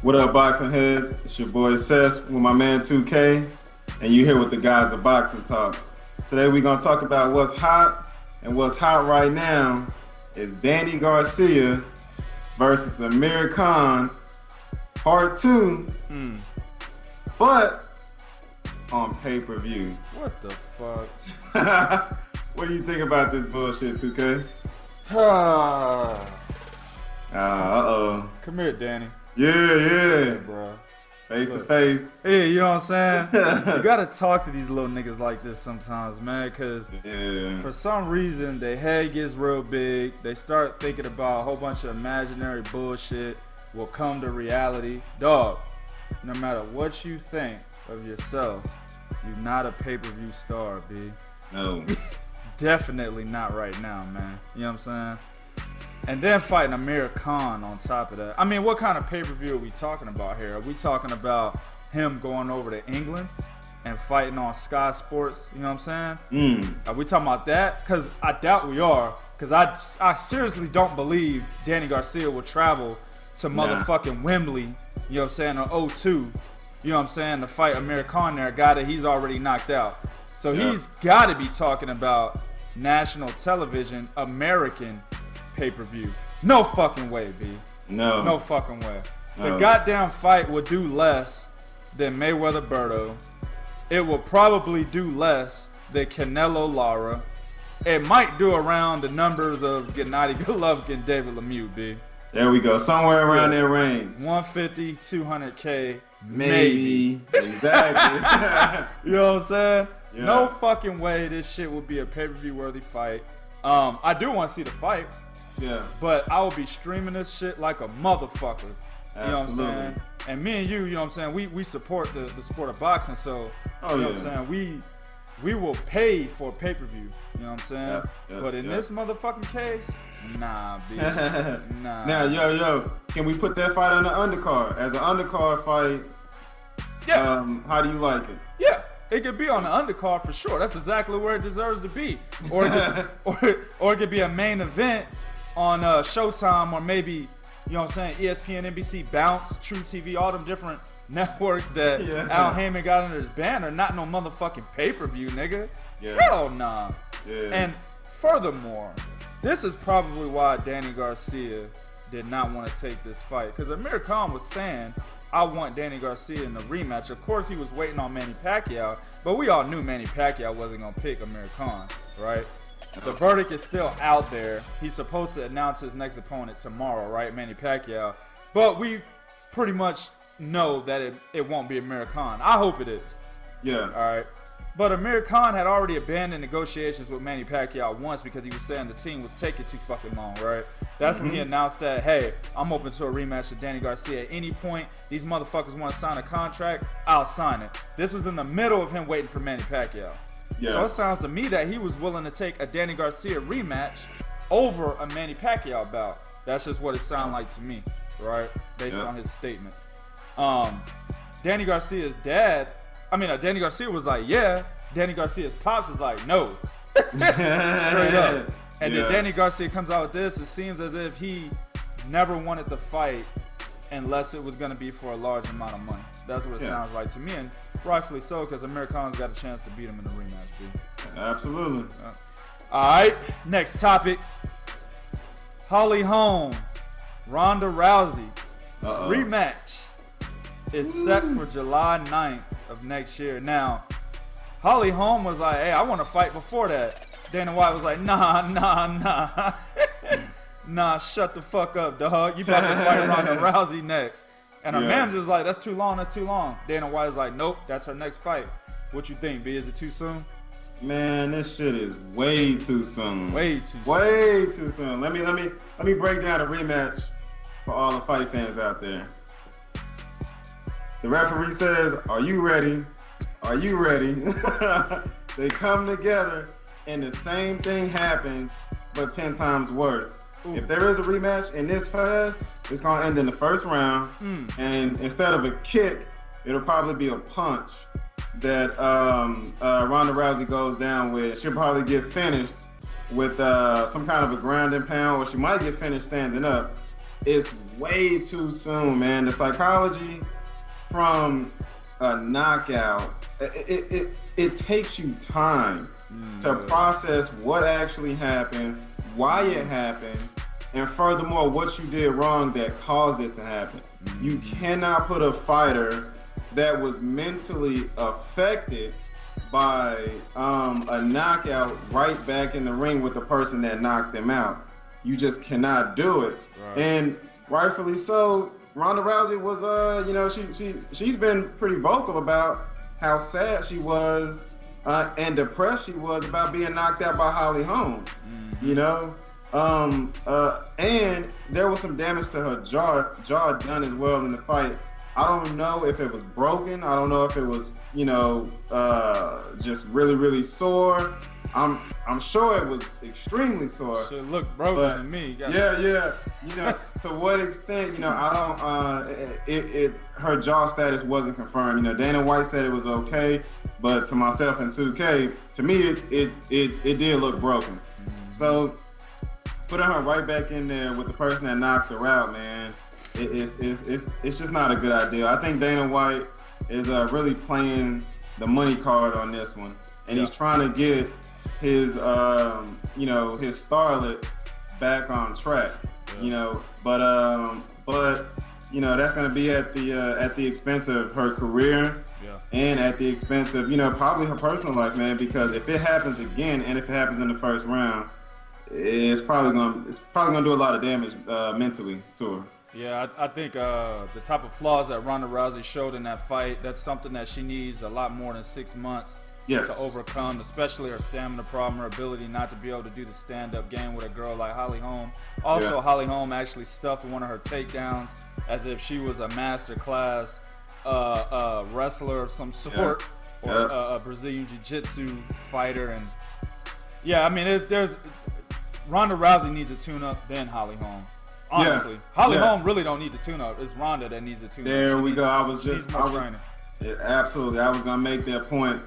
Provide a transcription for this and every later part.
What up, boxing heads? It's your boy Cess with my man 2K, and you here with the guys of Boxing Talk. Today we're gonna talk about what's hot, and what's hot right now is Danny Garcia versus Amir Khan, part 2, but on pay-per-view. What the fuck? What do you think about this bullshit, 2K? Uh-oh. Come here, Danny. Yeah. Bro. Face to face. Hey, you know what I'm saying? You gotta talk to these little niggas like this sometimes, man, because for some reason their head gets real big. They start thinking about a whole bunch of imaginary bullshit will come to reality. Dog, no matter what you think of yourself, you're not a pay-per-view star, B. No. Definitely not right now, man. You know what I'm saying? And then fighting Amir Khan on top of that. I mean, what kind of pay-per-view are we talking about here? Are we talking about him going over to England and fighting on Sky Sports? You know what I'm saying? Are we talking about that? Because I doubt we are. Because I seriously don't believe Danny Garcia will travel to motherfucking Wembley, you know what I'm saying, or O2, you know what I'm saying, to fight Amir Khan there, a guy that he's already knocked out. So he's got to be talking about national television, American pay-per-view. No fucking way, B. No fucking way. The goddamn fight will do less than Mayweather-Berto. It will probably do less than Canelo-Lara. It might do around the numbers of Gennady Golovkin and David Lemieux, B. There we go. Somewhere around that range. 150, 200K, maybe. Exactly. You know what I'm saying? Yeah. No fucking way this shit would be a pay-per-view worthy fight. I do want to see the fight. Yeah. But I will be streaming this shit like a motherfucker. You know what I'm saying? And me and you know what I'm saying, we support the sport of boxing, so you know what I'm saying, we will pay for pay-per-view. You know what I'm saying? But in this motherfucking case, nah, B. Nah. Now, yo, can we put that fight on the undercard? As an undercard fight, how do you like it? Yeah. It could be on the undercard for sure. That's exactly where it deserves to be. Or it could be a main event on Showtime, or maybe, you know what I'm saying, ESPN, NBC, Bounce, True TV, all them different networks that Al Heyman got under his banner. Not no motherfucking pay-per-view, nigga. Hell nah. And furthermore, this is probably why Danny Garcia did not want to take this fight. Because Amir Khan was saying, I want Danny Garcia in the rematch. Of course, he was waiting on Manny Pacquiao, but we all knew Manny Pacquiao wasn't going to pick Amir Khan, right? The verdict is still out there. He's supposed to announce his next opponent tomorrow, right? Manny Pacquiao. But we pretty much know that it won't be Amir Khan. I hope it is. Yeah. All right. But Amir Khan had already abandoned negotiations with Manny Pacquiao once because he was saying the team was taking too fucking long, right? That's when he announced that, hey, I'm open to a rematch with Danny Garcia at any point. These motherfuckers want to sign a contract, I'll sign it. This was in the middle of him waiting for Manny Pacquiao. Yeah. So it sounds to me that he was willing to take a Danny Garcia rematch over a Manny Pacquiao bout. That's just what it sounded like to me, right? Based on his statements. Danny Garcia's dad, Danny Garcia was like, yeah. Danny Garcia's pops was like, no. Straight up. And then Danny Garcia comes out with this. It seems as if he never wanted to fight unless it was going to be for a large amount of money. That's what it sounds like to me. And rightfully so, because Amir Khan's got a chance to beat him in the rematch, B. Absolutely. All right. Next topic. Holly Holm, Ronda Rousey. Rematch is set for July 9th of next year. Now, Holly Holm was like, hey, I want to fight before that. Dana White was like, nah. Nah, shut the fuck up, dog. You about to fight Ronda Rousey next. And her manager's like, that's too long. Dana White is like, nope, that's her next fight. What you think, B? Is it too soon? Man, this shit is way too soon. Way too soon. Let me break down the rematch for all the fight fans out there. The referee says, are you ready? Are you ready? They come together and the same thing happens, but 10 times worse. Ooh. If there is a rematch in this fast, it's going to end in the first round. And instead of a kick, it'll probably be a punch that Ronda Rousey goes down with. She'll probably get finished with some kind of a ground and pound, or she might get finished standing up. it's way too soon, man. The psychology from a knockout, it takes you time to process what actually happened, why it happened, and furthermore, what you did wrong that caused it to happen. You cannot put a fighter that was mentally affected by a knockout right back in the ring with the person that knocked them out. You just cannot do it. Right. And rightfully so, Ronda Rousey was, she's been pretty vocal about how sad she was and depressed she was about being knocked out by Holly Holm. You know, and there was some damage to her jaw done as well in the fight. I don't know if it was broken. I don't know if it was, just really, really sore. I'm sure it was extremely sore. Should look broken to me. Yeah. To what extent? I don't. Her jaw status wasn't confirmed. Dana White said it was okay, but to myself in 2K, to me, it did look broken. So putting her right back in there with the person that knocked her out, man, it's just not a good idea. I think Dana White is really playing the money card on this one, and he's trying to get his his starlet back on track. But that's gonna be at the expense of her career, and at the expense of probably her personal life, man. Because if it happens again, and if it happens in the first round, it's probably gonna do a lot of damage mentally to her. Yeah, I think the type of flaws that Ronda Rousey showed in that fight, that's something that she needs a lot more than 6 months to overcome, especially her stamina problem, her ability not to be able to do the stand-up game with a girl like Holly Holm. Also, Holly Holm actually stuffed one of her takedowns as if she was a master class wrestler of some sort, or a Brazilian Jiu-Jitsu fighter. And yeah, I mean, there's Ronda Rousey needs a tune-up than Holly Holm. Honestly, Holly Holm really don't need to tune up. It's Ronda that needs to tune up. There we go. Absolutely. I was gonna make that point.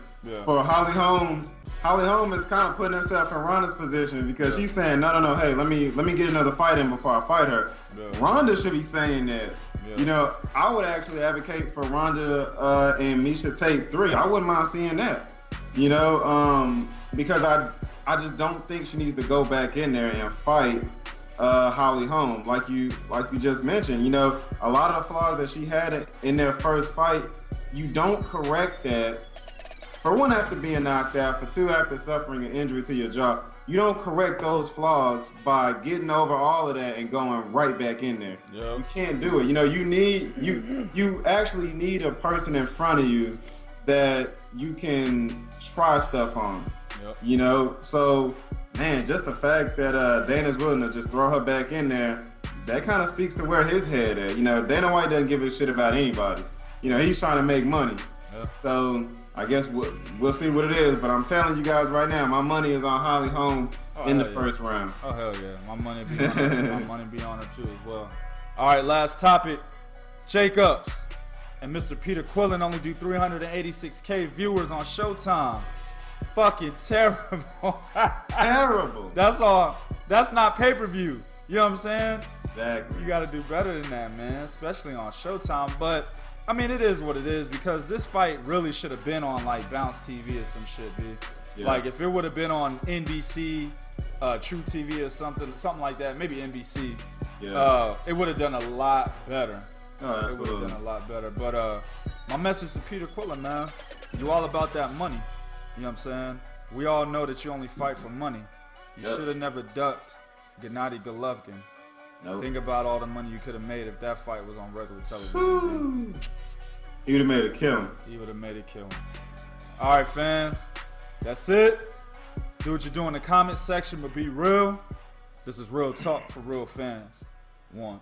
For Holly Holm is kind of putting herself in Ronda's position because she's saying, no, hey, let me get another fight in before I fight her. Ronda should be saying that. I would actually advocate for Ronda and Miesha Tate 3. I wouldn't mind seeing that. Because I just don't think she needs to go back in there and fight Holly Holm, like you just mentioned. A lot of the flaws that she had in their first fight, you don't correct that. For one, after being knocked out. For two, after suffering an injury to your jaw, you don't correct those flaws by getting over all of that and going right back in there. You can't do it. You actually need a person in front of you that you can try stuff on. So. Man, just the fact that Dana's willing to just throw her back in there, that kind of speaks to where his head at. Dana White doesn't give a shit about anybody. He's trying to make money. So I guess we'll see what it is. But I'm telling you guys right now, my money is on Holly Holm in the first round. Oh, hell yeah. My money be on her. My money be on her too as well. All right, last topic. JACOBS and Mr. Peter Quillin only do 386K viewers on Showtime. Fucking terrible. Terrible. That's all. That's not pay-per-view. You know what I'm saying? Exactly. You got to do better than that, man, especially on Showtime. But I mean, it is what it is because this fight really should have been on like Bounce TV or some shit, dude. Like if it would have been on NBC, True TV or something like that, maybe NBC. It would have done a lot better. Oh, it would have done a lot better. But my message to Peter Quillin, man, you all about that money. You know what I'm saying? We all know that you only fight for money. You should have never ducked Gennady Golovkin. Think about all the money you could have made if that fight was on regular television. He would have made a killing. All right, fans. That's it. Do what you do in the comment section, but be real. This is Real Talk for real fans. 1.